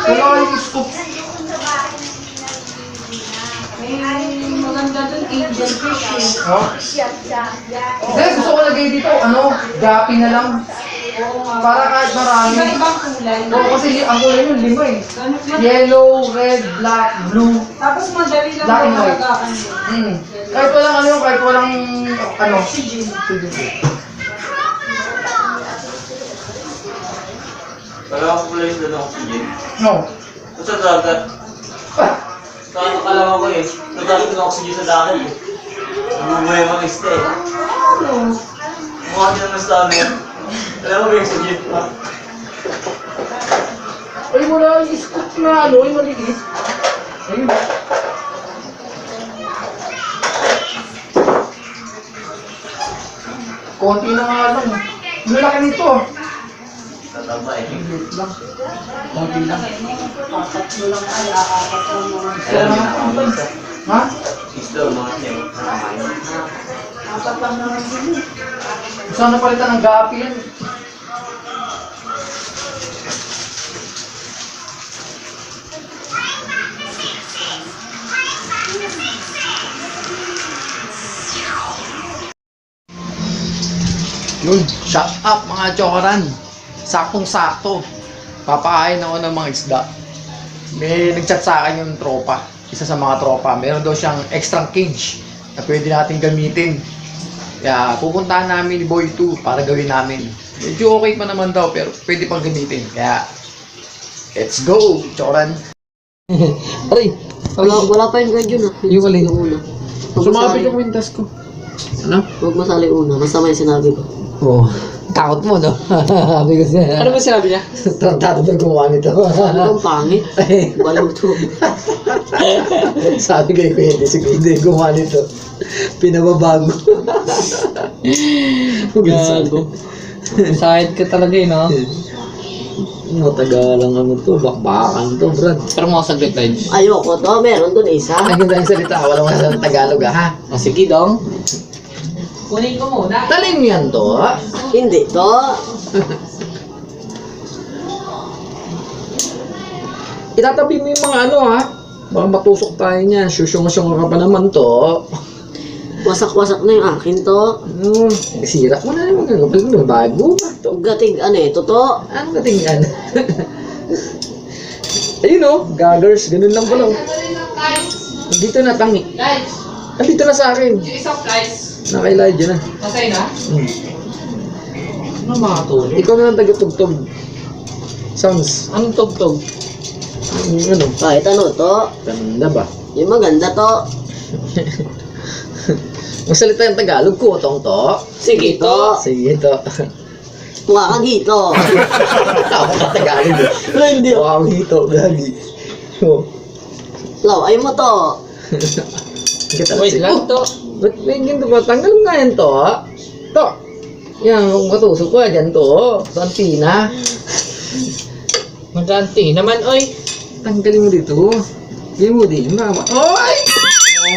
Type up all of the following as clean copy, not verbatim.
Wala yung scoop. Maganda dun, Asian fish eh. Oh? Hindi, gusto ko lagay dito, gapi na lang. Para kahit marami. Iba-ibang kulay. Oo, kasi ang kulay nun, 5 eh. Yellow, red, black, blue. Tapos madali lang Black and white. alagaan yun. Kahit walang kahit walang Oxygen. Wala ko pala yung doon oxygen. No. Sa dagat. Nakakalaman ko eh. Nagkakit ng oxygen sa dagat eh. Namumuhay mga isda eh. Mukha din naman sa amin. Alam mo ba yung oxygen pa? Ay, wala yung scoop na yung maliit. Ayun. Konti na nga lang. Malaki nito. Tataba eh. Maliit lang. Konti lang. Tatlo lang ay, apat lang naman. Alam niyo nakakaman sa Ha? isda o mga siya. Nakakain. Apat lang naman din eh. Saan napalitan ng gapi yan? Yun, shut up mga chokaran. Saktong-sakto. Papakain ako ng mga isda. May nag-chat sa akin yung tropa. Isa sa mga tropa. Meron daw siyang extra cage na pwede natin gamitin. Kaya pupuntahan namin ni Boy 2 para gawin namin. Medyo okay pa naman daw pero pwede pang gamitin. Kaya, let's go, chokaran. Aray, Wala pa yung guard yun ah. Yung alin? Yung una. sumabit yung kwintas ko. Ano? Huwag masali una. Masama yung sinabi ko. Oo. Takot mo, no? Sabi ko siya. Ano ba sinabi niya? Tratado na gumawa nito. Ano bang pangit? Baluto. Sabi kay Kuya, si Kuya, hindi gumawa nito. Pinababago. Gago. Side ka talaga eh, no? Matagalang ano to, bakbakan to, Brad. Pero mga saglit tayo. Ayoko to. Meron dun isa. Ay, ganda yung salita, walang sa Tagalog ha. O sige dong. Kunin ko muna. Talim yan to, ha? Hindi to. Itatabi mo yung mga ano, ha? Baka matusok tayo niyan, susyong-syong ka pa naman to. Wasak-wasak na yung akin to. Sira mo na naman gagawin mo, bago ba to? Gatig ano eh. Totoo. Ano ka tingnan? Ayun o, gaggers, ganun lang pala. Dito na tangi. Guys, Nandito na sa akin. yung isang flies. Nakailay dyan na. Nasay na? Ano makatulog? Ikaw na lang tagatugtog. Sounds. Anong tugtog? Ano? Kahit ano to. Ganda ba? Yung maganda to. Magsalita yung Tagalog ko, tong to. Sige to. Sige to. Mukha kang hito. Ako ka Tagalog eh. Hindi. Mukha akong hito, gagi. Oh. Laway mo to. Kita Wait lang to. Ba't may ginto ba? Tanggal mo nga yan to, ha? To. Yan, kung matusok ko, dyan to. Sa antina. Maganti naman, oy. Tanggalin mo dito. Hindi mo din, mama. Oy!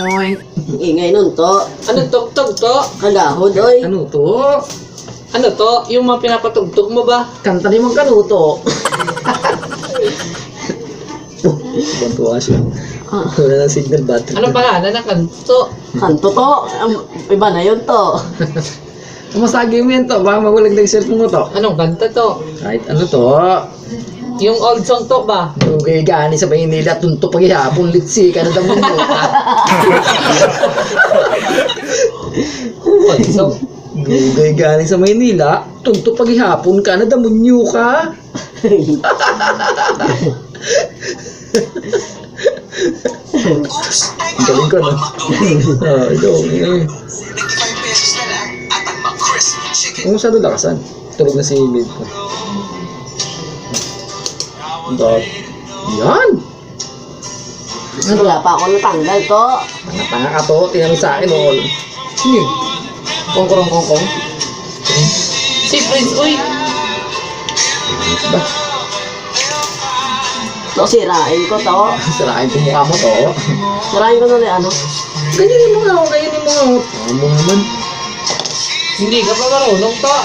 Oy! Ingay nun to. Anong tugtog to? Kagahod oy. Ano to? Ano to? Yung mga pinapatugtog mo ba? Kanta ni Mang Kanuto. Bantuwa siya. Wala ng signal battery. Ano pangalan ng kanto? Kanto to. Iba na yun to. Kamasagi mo yan to. Baka magulag na yung cellphone mo to. Anong kanta to? Kahit ano to. Yung old song to ba? Dugay gani sa Maynila. Tunto paghihapon. Litsi ka na daw mo. Old song. Dugay gani sa Maynila. Tunto paghihapon ka na damunyo ka. Ang galing ko, no? Ikaw, Kung masyado lakasan, tulog na si Mid ko. Yan! Wala pa ako natanggal to. Tanga ka to, tinamit sa akin, all. Sige. Kongkorong. Si Prince, uy. Ba? To sirain ko to. Sarain ko mukha mo to. Sirain ko na ano. Ganyan mo nga ako, ganyan mo nga ako. Tama naman. Hindi ka pa marunong to.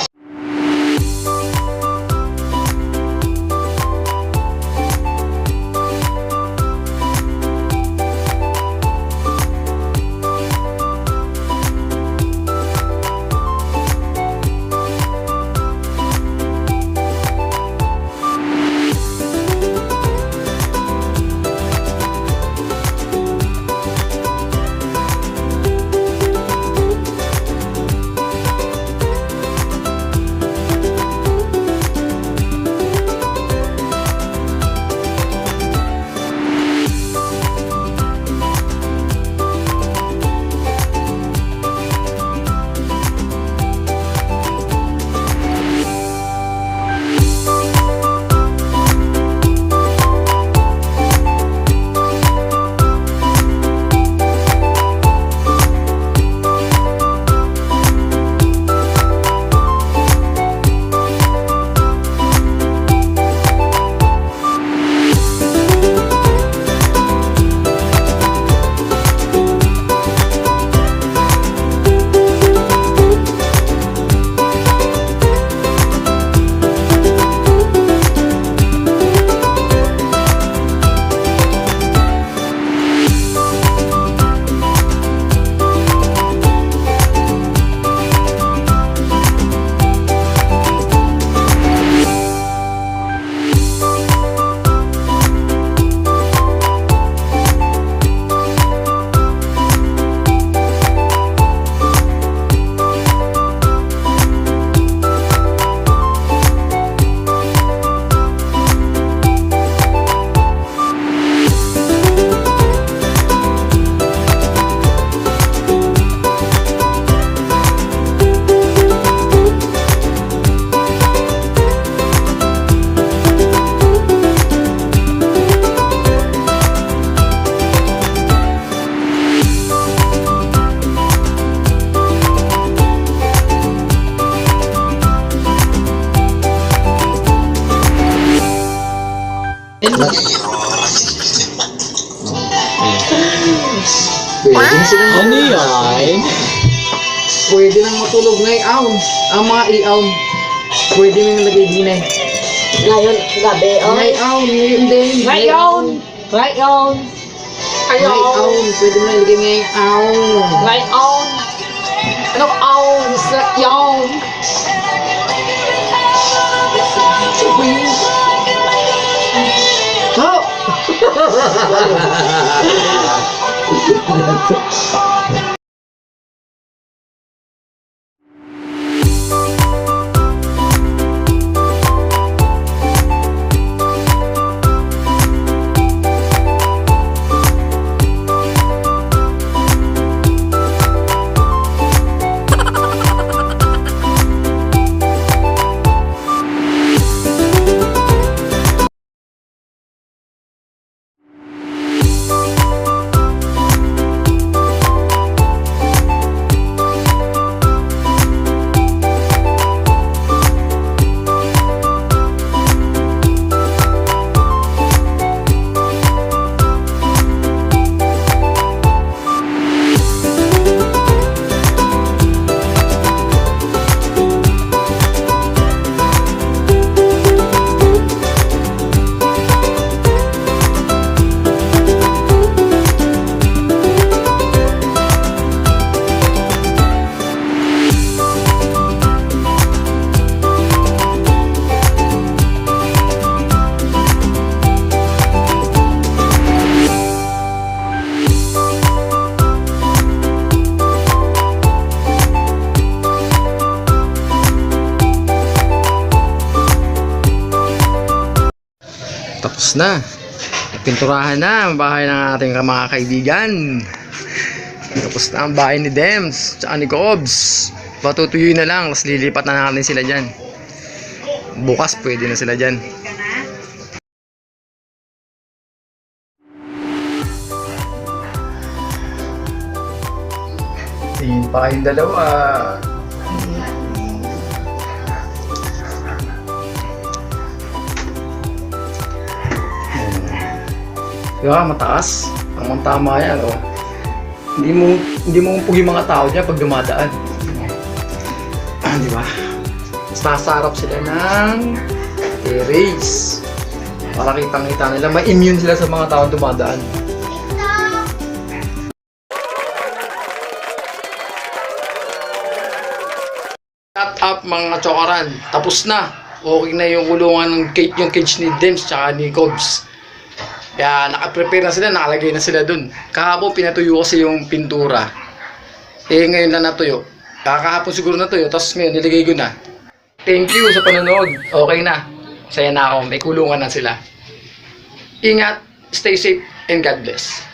Pwede na silang Ano yan? pwede nang matulog ngayon. Ang mga iaon, pwede nang nilagay din eh. Ngayon, gabi, oh. Ngayon din. Ngayon! Ngayon, pwede mo nilagay ngayon. Ngayon! Ano aon sa yawn? Oh! Tapos na. Pinturahan na ang bahay ng ating mga kaibigan. Tapos na ang bahay ni Dems tsaka ni Cobs. Patutuyuin na lang, tapos lilipat na natin sila dyan. Bukas pwede na sila dyan. Tingin pa kayong dalawa. Diba, mataas. Ang tama yan, oh. Hindi mo umpog yung mga tao dyan pag dumadaan. Diba? Mas nasarap sila ng race. Para kitang-kita nila, ma-immune sila sa mga tao dumadaan. Shut up mga chokaran. Tapos na. Okay na yung kulungan ng yung cage ni Dems tsaka ni Cobs. Kaya naka-prepare na sila, nakalagay na sila dun. Kahapon pinatuyo kasi yung pintura. Ngayon lang natuyo. Kahapon siguro natuyo, tapos ngayon nilagay ko na. Thank you sa panonood. Okay na. Saya na ako, may kulungan na sila. Ingat, stay safe, and God bless.